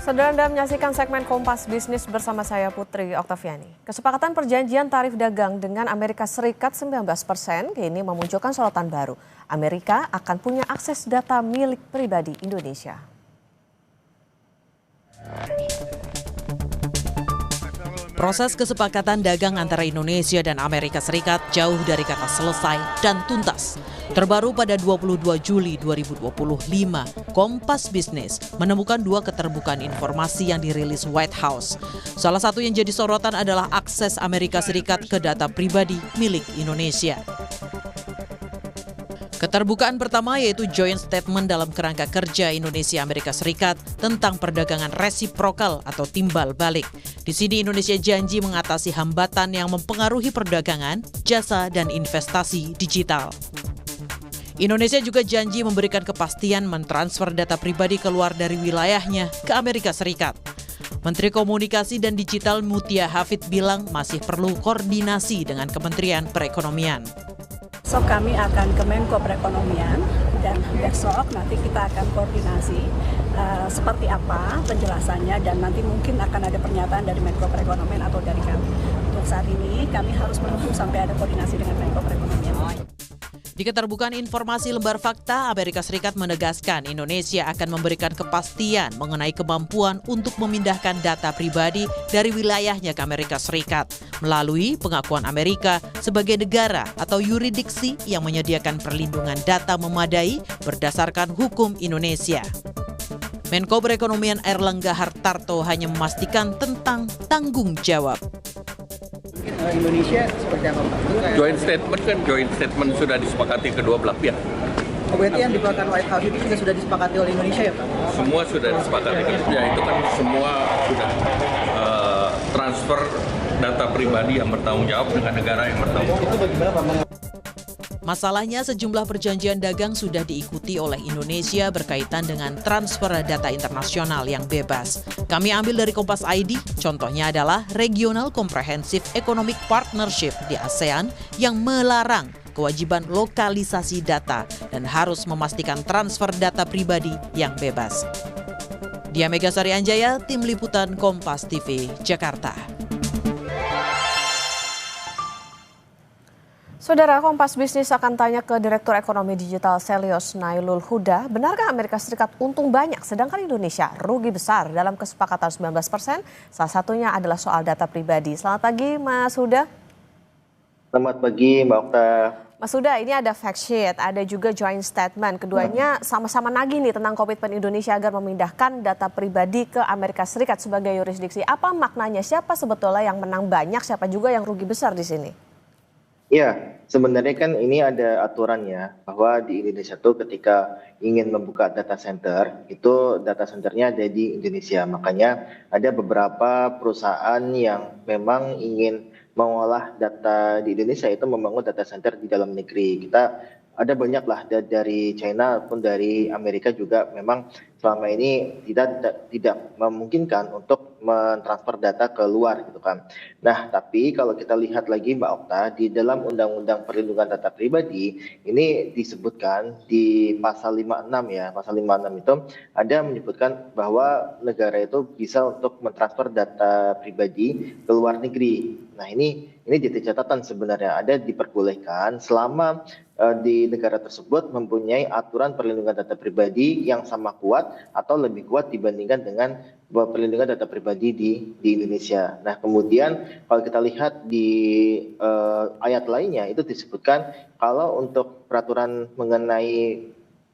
Saudara Anda menyaksikan segmen Kompas Bisnis bersama saya Putri Oktaviani. Kesepakatan perjanjian tarif dagang dengan Amerika Serikat 19% kini memunculkan sorotan baru. Amerika akan punya akses data milik pribadi Indonesia. Proses kesepakatan dagang antara Indonesia dan Amerika Serikat jauh dari kata selesai dan tuntas. Terbaru pada 22 Juli 2025, Kompas Bisnis menemukan dua keterbukaan informasi yang dirilis White House. Salah satu yang jadi sorotan adalah akses Amerika Serikat ke data pribadi milik Indonesia. Keterbukaan pertama yaitu joint statement dalam kerangka kerja Indonesia-Amerika Serikat tentang perdagangan resiprokal atau timbal balik. Di sini Indonesia janji mengatasi hambatan yang mempengaruhi perdagangan, jasa, dan investasi digital. Indonesia juga janji memberikan kepastian mentransfer data pribadi keluar dari wilayahnya ke Amerika Serikat. Menteri Komunikasi dan Digital Mutia Hafid bilang masih perlu koordinasi dengan Kementerian Perekonomian. Besok kami akan ke Menko Perekonomian dan besok nanti kita akan koordinasi seperti apa penjelasannya dan nanti mungkin akan ada pernyataan dari Menko Perekonomian atau dari kami. Untuk saat ini kami harus menunggu sampai ada koordinasi dengan Menko Perekonomian. Di keterbukaan informasi lembar fakta, Amerika Serikat menegaskan Indonesia akan memberikan kepastian mengenai kemampuan untuk memindahkan data pribadi dari wilayahnya ke Amerika Serikat melalui pengakuan Amerika sebagai negara atau yurisdiksi yang menyediakan perlindungan data memadai berdasarkan hukum Indonesia. Menko Perekonomian Airlangga Hartarto hanya memastikan tentang tanggung jawab. Indonesia seperti apa Pak? Joint statement sudah disepakati kedua belah pihak. Oh, berarti yang dikeluarkan White House itu juga sudah disepakati oleh Indonesia ya Pak? Semua sudah disepakati. Ya itu kan semua sudah transfer data pribadi yang bertanggung jawab dengan negara yang bertanggung jawab. Itu bagaimana Pak? Masalahnya sejumlah perjanjian dagang sudah diikuti oleh Indonesia berkaitan dengan transfer data internasional yang bebas. Kami ambil dari Kompas ID, contohnya adalah Regional Comprehensive Economic Partnership di ASEAN yang melarang kewajiban lokalisasi data dan harus memastikan transfer data pribadi yang bebas. Dia Megasari Anjaya, Tim Liputan Kompas TV, Jakarta. Saudara, Kompas Bisnis akan tanya ke Direktur Ekonomi Digital Selyos Nailul Huda, benarkah Amerika Serikat untung banyak sedangkan Indonesia rugi besar dalam kesepakatan 19%? Salah satunya adalah soal data pribadi. Selamat pagi Mas Huda. Selamat pagi Mbak Okta. Mas Huda, ini ada fact sheet, ada juga joint statement. Keduanya sama-sama nagih nih tentang komitmen Indonesia agar memindahkan data pribadi ke Amerika Serikat sebagai yurisdiksi. Apa maknanya? Siapa sebetulnya yang menang banyak, siapa juga yang rugi besar di sini? Ya, sebenarnya kan ini ada aturannya bahwa di Indonesia tuh ketika ingin membuka data center, itu data centernya ada di Indonesia. Makanya ada beberapa perusahaan yang memang ingin mengolah data di Indonesia itu membangun data center di dalam negeri. Kita ada banyak lah dari China maupun dari Amerika juga memang selama ini tidak memungkinkan untuk mentransfer data ke luar gitu kan. Nah, tapi kalau kita lihat lagi Mbak Okta, di dalam Undang-Undang Perlindungan Data Pribadi ini disebutkan di pasal 56 ya. Pasal 56 itu ada menyebutkan bahwa negara itu bisa untuk mentransfer data pribadi ke luar negeri. Nah, ini jadi catatan sebenarnya ada diperbolehkan selama di negara tersebut mempunyai aturan perlindungan data pribadi yang sama kuat atau lebih kuat dibandingkan dengan perlindungan data pribadi di Indonesia. Nah, kemudian kalau kita lihat di ayat lainnya itu disebutkan kalau untuk peraturan mengenai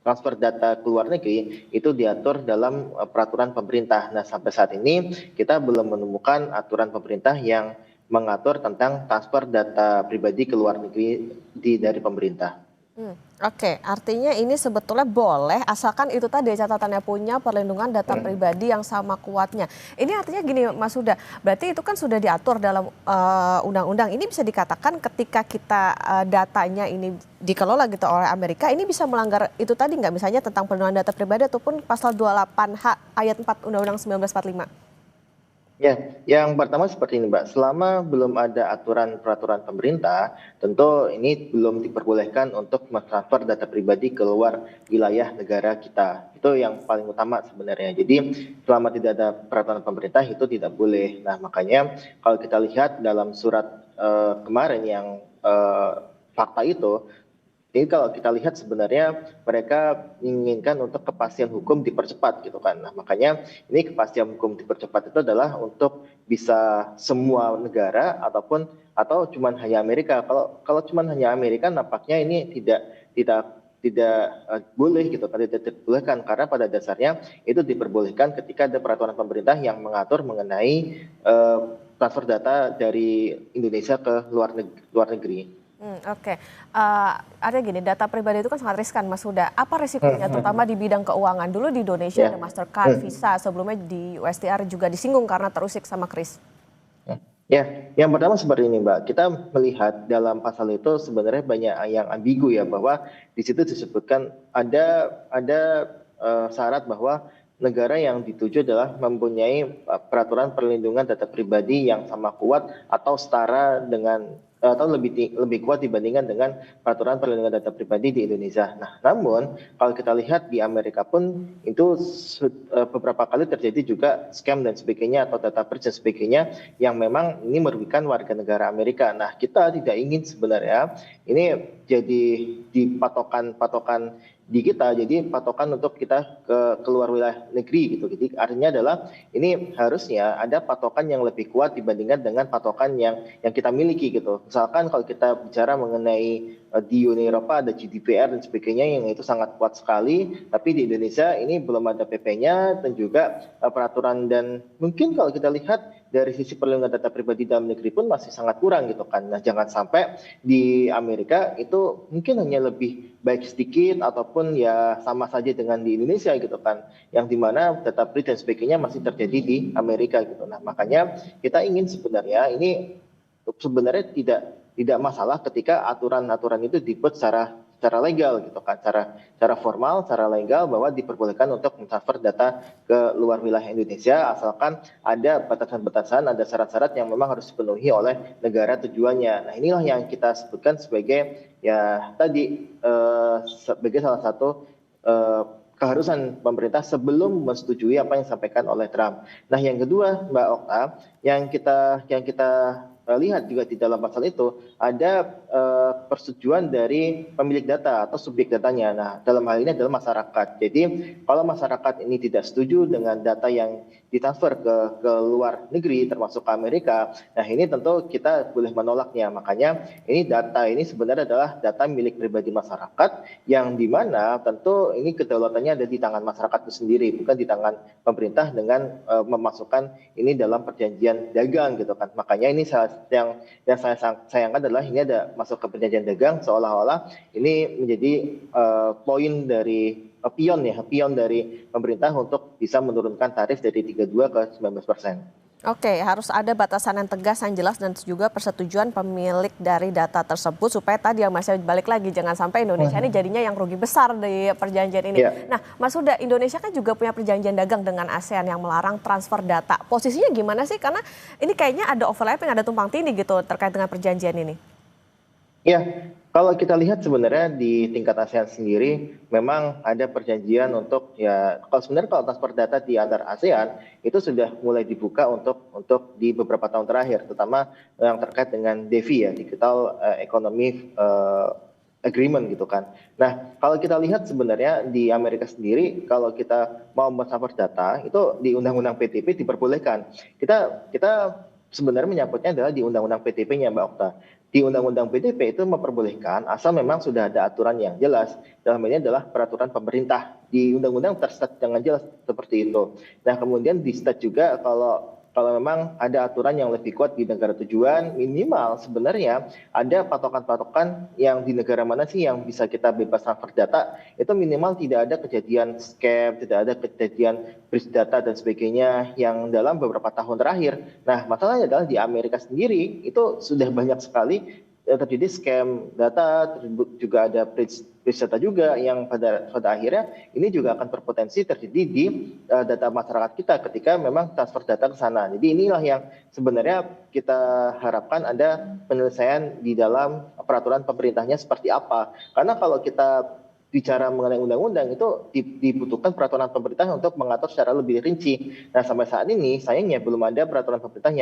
transfer data ke luar negeri itu diatur dalam peraturan pemerintah. Nah, sampai saat ini kita belum menemukan aturan pemerintah yang mengatur tentang transfer data pribadi ke luar negeri dari pemerintah. Oke, artinya ini sebetulnya boleh asalkan itu tadi catatannya punya perlindungan data pribadi yang sama kuatnya. Ini artinya gini Mas Huda, berarti itu kan sudah diatur dalam undang-undang. Ini bisa dikatakan ketika kita datanya ini dikelola gitu oleh Amerika, ini bisa melanggar itu tadi nggak, misalnya tentang perlindungan data pribadi ataupun pasal 28H ayat 4 Undang-Undang 1945? Ya, yang pertama seperti ini, Mbak. Selama belum ada aturan peraturan pemerintah, tentu ini belum diperbolehkan untuk mentransfer data pribadi ke luar wilayah negara kita. Itu yang paling utama sebenarnya. Jadi, selama tidak ada peraturan pemerintah itu tidak boleh. Nah, makanya kalau kita lihat dalam surat kemarin yang fakta itu, jadi kalau kita lihat sebenarnya mereka menginginkan untuk kepastian hukum dipercepat gitu kan. Nah, makanya ini kepastian hukum dipercepat itu adalah untuk bisa semua negara atau cuman hanya Amerika. Kalau cuman hanya Amerika nampaknya ini tidak boleh gitu kan, tidak diperbolehkan karena pada dasarnya itu diperbolehkan ketika ada peraturan pemerintah yang mengatur mengenai transfer data dari Indonesia ke luar negeri. Oke. Ada gini, data pribadi itu kan sangat riskan, Mas Huda. Apa risikonya, terutama di bidang keuangan? Dulu di Indonesia ada Mastercard, Visa, sebelumnya di USTR juga disinggung karena terusik sama Kris. Ya, yang pertama seperti ini, Mbak. Kita melihat dalam pasal itu sebenarnya banyak yang ambigu ya, bahwa di situ disebutkan ada syarat bahwa negara yang dituju adalah mempunyai peraturan perlindungan data pribadi yang sama kuat atau setara dengan atau lebih kuat dibandingkan dengan peraturan perlindungan data pribadi di Indonesia. Nah, namun kalau kita lihat di Amerika pun itu beberapa kali terjadi juga scam dan sebagainya atau data breach dan sebagainya yang memang ini merugikan warga negara Amerika. Nah, kita tidak ingin sebenarnya ini jadi di patokan di kita, jadi patokan untuk kita keluar wilayah negeri gitu. Jadi artinya adalah ini harusnya ada patokan yang lebih kuat dibandingkan dengan patokan yang kita miliki gitu. Misalkan kalau kita bicara mengenai di Uni Eropa ada GDPR dan sebagainya yang itu sangat kuat sekali, tapi di Indonesia ini belum ada PP-nya dan juga peraturan, dan mungkin kalau kita lihat dari sisi perlindungan data pribadi dalam negeri pun masih sangat kurang gitu kan. Nah, jangan sampai di Amerika itu mungkin hanya lebih baik sedikit ataupun ya sama saja dengan di Indonesia gitu kan, yang dimana data breach dan sebagainya masih terjadi di Amerika gitu. Nah, makanya kita ingin sebenarnya ini sebenarnya tidak masalah ketika aturan-aturan itu dibuat secara legal gitu kan, secara formal, secara legal bahwa diperbolehkan untuk mentransfer data ke luar wilayah Indonesia asalkan ada batasan-batasan, ada syarat-syarat yang memang harus dipenuhi oleh negara tujuannya. Nah, inilah yang kita sebutkan sebagai ya tadi sebagai salah satu keharusan pemerintah sebelum menyetujui apa yang disampaikan oleh Trump. Nah, yang kedua, Mbak Okta, yang kita lihat juga di dalam pasal itu ada persetujuan dari pemilik data atau subjek datanya. Nah, dalam hal ini adalah masyarakat. Jadi kalau masyarakat ini tidak setuju dengan data yang ditransfer ke luar negeri termasuk ke Amerika, nah ini tentu kita boleh menolaknya. Makanya ini data ini sebenarnya adalah data milik pribadi masyarakat yang dimana tentu ini kedaulatannya ada di tangan masyarakat itu sendiri, bukan di tangan pemerintah dengan memasukkan ini dalam perjanjian dagang gitu kan. Makanya ini yang saya sayangkan adalah ini ada masuk ke perjanjian dagang seolah-olah ini menjadi poin dari pion dari pemerintah untuk bisa menurunkan tarif dari 32 ke 19%. Oke, harus ada batasan yang tegas, yang jelas, dan juga persetujuan pemilik dari data tersebut supaya tadi yang masih balik lagi, jangan sampai Indonesia ini jadinya yang rugi besar di perjanjian ini. Nah, Mas Huda, Indonesia kan juga punya perjanjian dagang dengan ASEAN yang melarang transfer data. Posisinya gimana sih? Karena ini kayaknya ada overlapping, ada tumpang tindih gitu terkait dengan perjanjian ini. Ya, kalau kita lihat sebenarnya di tingkat ASEAN sendiri memang ada perjanjian untuk ya kalau transfer data di antar ASEAN itu sudah mulai dibuka untuk di beberapa tahun terakhir, terutama yang terkait dengan DEFI ya, Digital Economy Agreement gitu kan. Nah, kalau kita lihat sebenarnya di Amerika sendiri kalau kita mau mentransfer data itu di Undang-Undang PTP diperbolehkan. Kita sebenarnya menyangkutnya adalah di Undang-Undang PTP-nya, Mbak Okta. Di Undang-Undang PTP itu memperbolehkan asal memang sudah ada aturan yang jelas. Dalam ini adalah peraturan pemerintah. Di Undang-Undang terstat dengan jelas seperti itu. Nah, kemudian di stat juga kalau memang ada aturan yang lebih kuat di negara tujuan, minimal sebenarnya ada patokan-patokan yang di negara mana sih yang bisa kita bebas transfer data, itu minimal tidak ada kejadian scam, tidak ada kejadian breach data dan sebagainya yang dalam beberapa tahun terakhir. Nah, masalahnya adalah di Amerika sendiri itu sudah banyak sekali terjadi scam data, juga ada breach data juga yang pada akhirnya ini juga akan berpotensi terjadi di data masyarakat kita ketika memang transfer data ke sana. Jadi inilah yang sebenarnya kita harapkan ada penyelesaian di dalam peraturan pemerintahnya seperti apa. Karena kalau kita bicara mengenai undang-undang itu dibutuhkan peraturan pemerintah untuk mengatur secara lebih rinci. Nah, sampai saat ini sayangnya belum ada peraturan pemerintah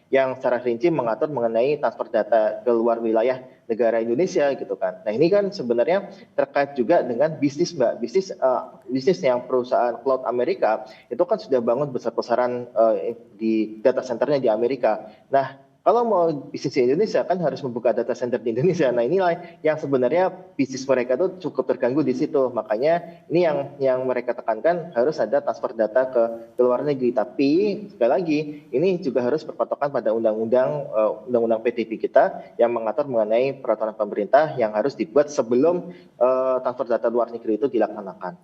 yang secara rinci mengatur mengenai transfer data ke luar wilayah negara Indonesia gitu kan. Nah, ini kan sebenarnya terkait juga dengan bisnis, Mbak. Bisnis yang perusahaan cloud Amerika itu kan sudah bangun besar-besaran di data centernya di Amerika. Nah, kalau mau bisnis di Indonesia kan harus membuka data center di Indonesia. Nah, inilah yang sebenarnya bisnis mereka tuh cukup terganggu di situ. Makanya ini yang mereka tekankan harus ada transfer data ke luar negeri. Tapi sekali lagi ini juga harus berpatokan pada undang-undang PDB kita yang mengatur mengenai peraturan pemerintah yang harus dibuat sebelum transfer data luar negeri itu dilaksanakan.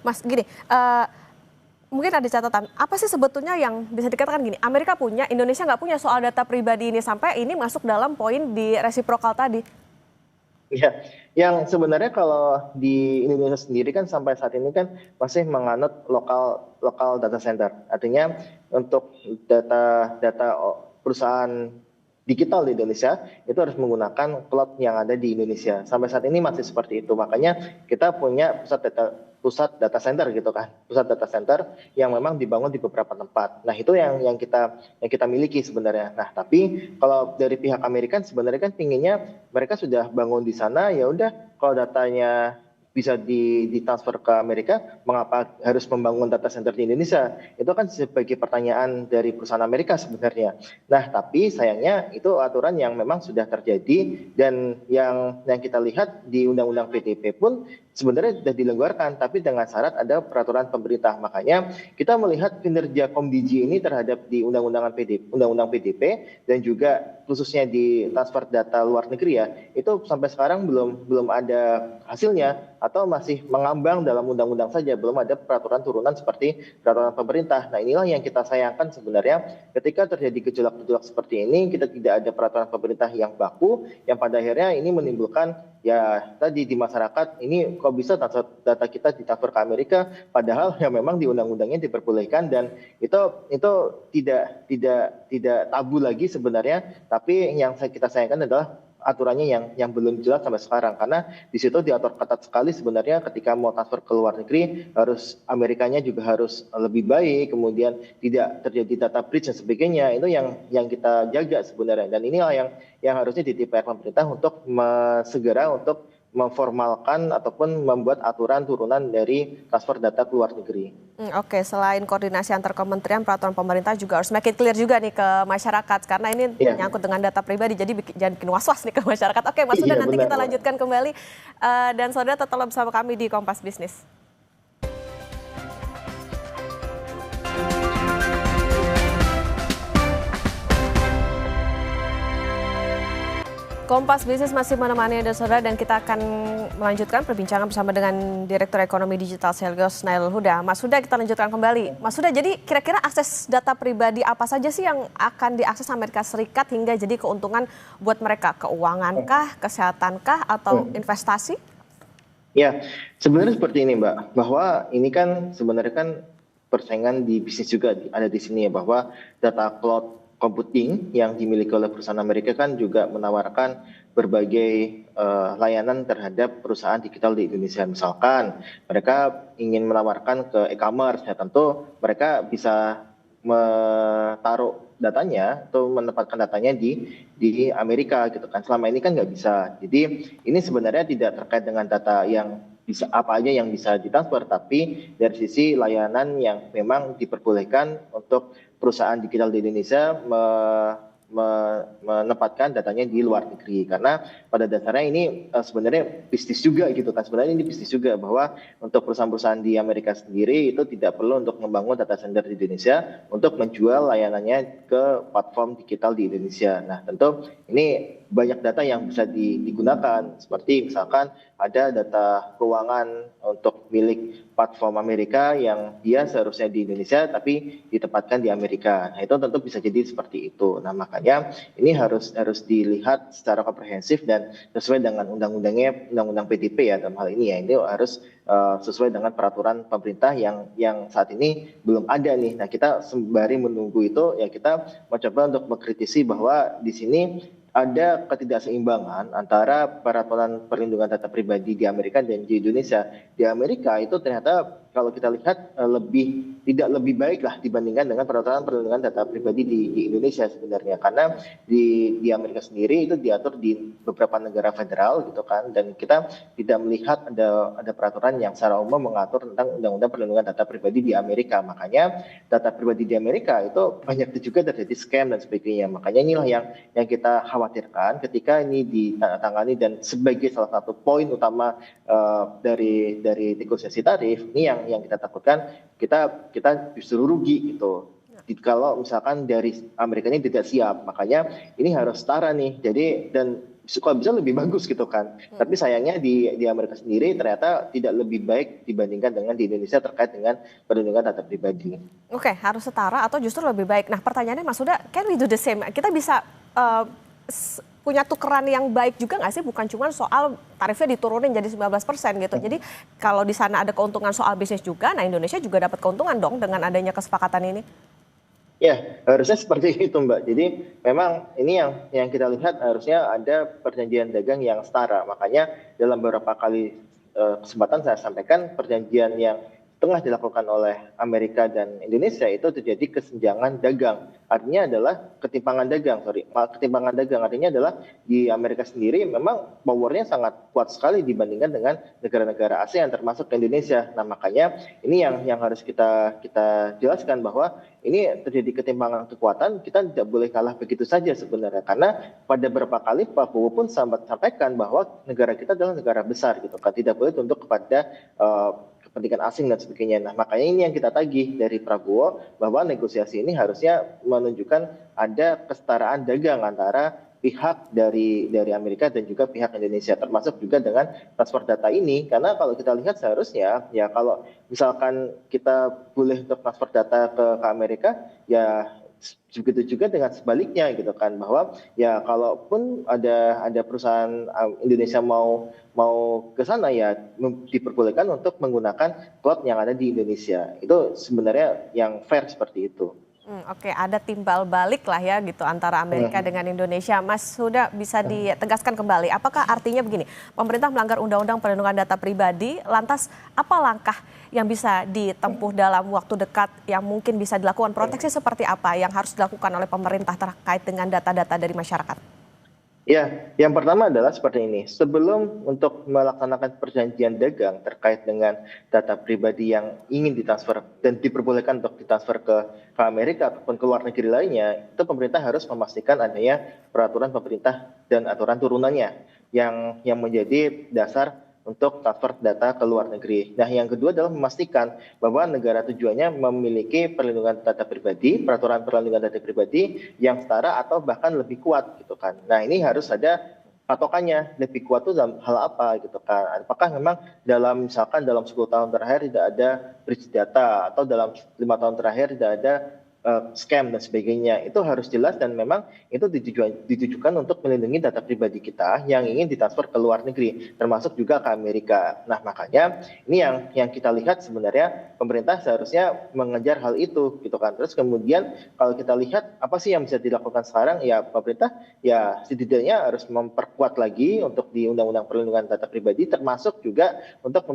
Mas, gini. Mungkin ada catatan, apa sih sebetulnya yang bisa dikatakan gini, Amerika punya, Indonesia nggak punya soal data pribadi ini sampai ini masuk dalam poin di resiprokal tadi? Ya, yang sebenarnya kalau di Indonesia sendiri kan sampai saat ini kan masih menganut lokal data center. Artinya untuk data perusahaan digital di Indonesia itu harus menggunakan cloud yang ada di Indonesia. Sampai saat ini masih seperti itu. Makanya kita punya pusat data center gitu kan, pusat data center yang memang dibangun di beberapa tempat. Nah, itu yang kita miliki sebenarnya. Nah, tapi kalau dari pihak Amerika sebenarnya kan pinginnya mereka sudah bangun di sana, ya udah kalau datanya bisa ditransfer ke Amerika, mengapa harus membangun data center di Indonesia? Itu kan sebagai pertanyaan dari perusahaan Amerika sebenarnya. Nah, tapi sayangnya itu aturan yang memang sudah terjadi dan yang kita lihat di Undang-Undang PDP pun sebenarnya sudah dilonggarkan, tapi dengan syarat ada peraturan pemerintah. Makanya kita melihat kinerja Komdigi ini terhadap di Undang-Undang PDP dan juga khususnya di transfer data luar negeri ya, itu sampai sekarang belum ada hasilnya atau masih mengambang dalam undang-undang saja, belum ada peraturan turunan seperti peraturan pemerintah. Nah, inilah yang kita sayangkan sebenarnya ketika terjadi gejolak-gejolak seperti ini, kita tidak ada peraturan pemerintah yang baku, yang pada akhirnya ini menimbulkan ya tadi di masyarakat ini kok bisa data kita ditransfer ke Amerika, padahal yang memang di undang-undangnya diperbolehkan dan itu tidak tabu lagi sebenarnya, tapi yang kita sayangkan adalah aturannya yang belum jelas sampai sekarang, karena di situ diatur ketat sekali sebenarnya ketika mau transfer ke luar negeri harus Amerikanya juga harus lebih baik, kemudian tidak terjadi data breach dan sebagainya. Itu yang kita jaga sebenarnya, dan inilah yang harusnya DPR pemerintah untuk segera untuk memformalkan ataupun membuat aturan turunan dari transfer data ke luar negeri. Oke, selain koordinasi antar kementerian, peraturan pemerintah juga harus makin clear juga nih ke masyarakat, karena ini menyangkut dengan data pribadi, jadi jangan bikin was-was nih ke masyarakat. Oke, Mas Huda, nanti kita lanjutkan kembali. Dan saudara tetaplah bersama kami di Kompas Bisnis. Kompas Bisnis masih menemani Anda saudara, dan kita akan melanjutkan perbincangan bersama dengan Direktur Ekonomi Digital Selgos Nailul Huda. Mas Huda, kita lanjutkan kembali. Mas Huda, jadi kira-kira akses data pribadi apa saja sih yang akan diakses Amerika Serikat hingga jadi keuntungan buat mereka? Keuangan kah, kesehatan kah, atau investasi? Ya, sebenarnya seperti ini Mbak, bahwa ini kan sebenarnya kan persaingan di bisnis juga ada di sini ya, bahwa data cloud computing yang dimiliki oleh perusahaan Amerika kan juga menawarkan berbagai layanan terhadap perusahaan digital di Indonesia. Misalkan mereka ingin menawarkan ke e-commerce, ya tentu mereka bisa menaruh datanya atau menempatkan datanya di Amerika gitu kan. Selama ini kan nggak bisa. Jadi ini sebenarnya tidak terkait dengan data yang bisa apa aja yang bisa ditransfer, tapi dari sisi layanan yang memang diperbolehkan untuk perusahaan digital di Indonesia menempatkan datanya di luar negeri, karena pada dasarnya ini sebenarnya bisnis juga gitu kan. Sebenarnya ini bisnis juga, bahwa untuk perusahaan-perusahaan di Amerika sendiri itu tidak perlu untuk membangun data center di Indonesia untuk menjual layanannya ke platform digital di Indonesia. Nah, tentu ini banyak data yang bisa digunakan, seperti misalkan ada data keuangan untuk milik platform Amerika yang dia seharusnya di Indonesia tapi ditempatkan di Amerika. Nah, itu tentu bisa jadi seperti itu. Nah, makanya ini harus dilihat secara komprehensif dan sesuai dengan undang-undang PDP ya dalam hal ini ya. Ini harus sesuai dengan peraturan pemerintah yang saat ini belum ada nih. Nah, kita sembari menunggu itu ya kita mencoba untuk mengkritisi bahwa di sini ada ketidakseimbangan antara peraturan perlindungan data pribadi di Amerika dan di Indonesia. Di Amerika itu ternyata kalau kita lihat tidak lebih baik lah dibandingkan dengan peraturan perlindungan data pribadi di Indonesia sebenarnya, karena di Amerika sendiri itu diatur di beberapa negara federal gitu kan, dan kita tidak melihat ada peraturan yang secara umum mengatur tentang undang-undang perlindungan data pribadi di Amerika. Makanya data pribadi di Amerika itu banyak juga terjadi scam dan sebagainya. Makanya inilah yang kita khawatirkan ketika ini ditangani, dan sebagai salah satu poin utama dari negosiasi tarif ini yang kita takutkan kita justru rugi gitu. Kalau misalkan dari Amerika ini tidak siap, makanya ini harus setara nih. Jadi dan kalau bisa lebih bagus gitu kan. Tapi sayangnya di Amerika sendiri ternyata tidak lebih baik dibandingkan dengan di Indonesia terkait dengan perlindungan data pribadi. Oke, harus setara atau justru lebih baik. Nah, pertanyaannya Mas Huda, can we do the same? Kita bisa punya tukeran yang baik juga nggak sih? Bukan cuma soal tarifnya diturunin jadi 19% gitu. Jadi kalau di sana ada keuntungan soal bisnis juga, nah Indonesia juga dapat keuntungan dong dengan adanya kesepakatan ini. Ya, harusnya seperti itu Mbak. Jadi memang ini yang kita lihat harusnya ada perjanjian dagang yang setara. Makanya dalam beberapa kali kesempatan saya sampaikan perjanjian yang tengah dilakukan oleh Amerika dan Indonesia itu terjadi kesenjangan dagang. Artinya adalah ketimpangan dagang. Artinya adalah di Amerika sendiri memang powernya sangat kuat sekali dibandingkan dengan negara-negara ASEAN termasuk Indonesia. Nah, makanya ini yang harus kita jelaskan bahwa ini terjadi ketimpangan kekuatan, kita tidak boleh kalah begitu saja sebenarnya. Karena pada beberapa kali Pak Prabowo pun sampaikan bahwa negara kita adalah negara besar gitu kan, tidak boleh tunduk kepada kepentingan asing dan sebagainya. Nah, makanya ini yang kita tagih dari Prabowo bahwa negosiasi ini harusnya menunjukkan ada kesetaraan dagang antara pihak dari Amerika dan juga pihak Indonesia, termasuk juga dengan transfer data ini. Karena kalau kita lihat seharusnya ya kalau misalkan kita boleh untuk transfer data ke Amerika, ya begitu juga dengan sebaliknya gitu kan, bahwa ya kalaupun ada perusahaan Indonesia mau ke sana ya diperbolehkan untuk menggunakan cloud yang ada di Indonesia. Itu sebenarnya yang fair seperti itu. Oke, ada timbal balik lah ya gitu antara Amerika dengan Indonesia. Mas Huda, bisa ditegaskan kembali, apakah artinya begini, pemerintah melanggar Undang-Undang Perlindungan Data Pribadi, lantas apa langkah yang bisa ditempuh dalam waktu dekat yang mungkin bisa dilakukan, proteksi seperti apa yang harus dilakukan oleh pemerintah terkait dengan data-data dari masyarakat? Ya, yang pertama adalah seperti ini. Sebelum untuk melaksanakan perjanjian dagang terkait dengan data pribadi yang ingin ditransfer dan diperbolehkan untuk ditransfer ke Amerika ataupun ke luar negeri lainnya, itu pemerintah harus memastikan adanya peraturan pemerintah dan aturan turunannya yang menjadi dasar untuk transfer data ke luar negeri. Nah, yang kedua adalah memastikan bahwa negara tujuannya memiliki perlindungan data pribadi, peraturan perlindungan data pribadi yang setara atau bahkan lebih kuat gitu kan. Nah, ini harus ada patokannya, lebih kuat itu dalam hal apa gitu kan. Apakah memang misalkan dalam 10 tahun terakhir tidak ada breach data atau dalam 5 tahun terakhir tidak ada scam dan sebagainya. Itu harus jelas dan memang itu ditujukan untuk melindungi data pribadi kita yang ingin ditransfer ke luar negeri, termasuk juga ke Amerika. Nah, makanya ini yang kita lihat sebenarnya pemerintah seharusnya mengejar hal itu gitu kan. Terus kemudian kalau kita lihat apa sih yang bisa dilakukan sekarang, ya pemerintah ya setidaknya harus memperkuat lagi untuk di Undang-Undang Perlindungan Data Pribadi, termasuk juga untuk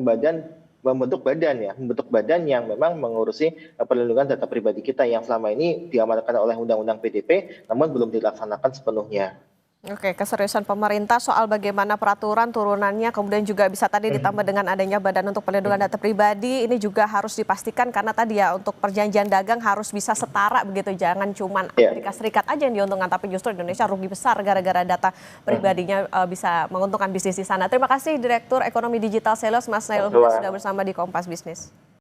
membentuk badan yang memang mengurusi perlindungan data pribadi kita yang selama ini diamanatkan oleh Undang-Undang PDP namun belum dilaksanakan sepenuhnya. Oke, keseriusan pemerintah soal bagaimana peraturan turunannya, kemudian juga bisa tadi ditambah dengan adanya Badan untuk Perlindungan Data Pribadi, ini juga harus dipastikan karena tadi ya untuk perjanjian dagang harus bisa setara begitu, jangan cuma Amerika Serikat aja yang diuntungkan, tapi justru Indonesia rugi besar gara-gara data pribadinya bisa menguntungkan bisnis di sana. Terima kasih Direktur Ekonomi Digital Sales Mas Nail Huda sudah bersama di Kompas Bisnis.